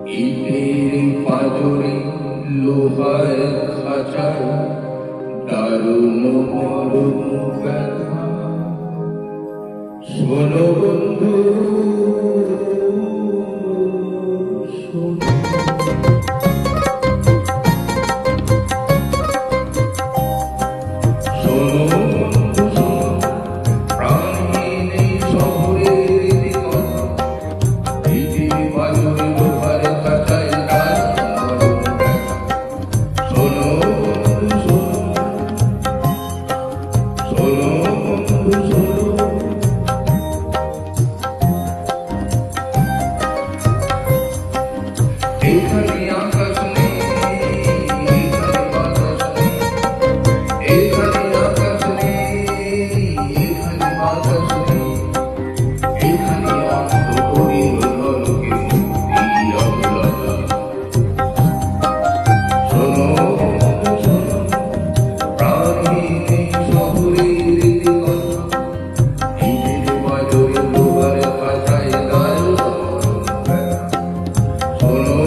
ইটের পাঁজরে লোহার খাঁচায় দারুণ মরণ ব্যথা। শোনো বন্ধু, শোনো। এখানে আকাশ নেই, এখানে বাতাস নেই, এখানে আকাশ নেই, এখানে বাতাস নেই, এখানে অন্ধকারের ঝলকে এই অবলতা। শোনো শোনো, প্রাণহীন শহরের রীতিকথা, ইটের পাঁজরে লোহার খাঁচায় দারুণ ব্যথা। শোনো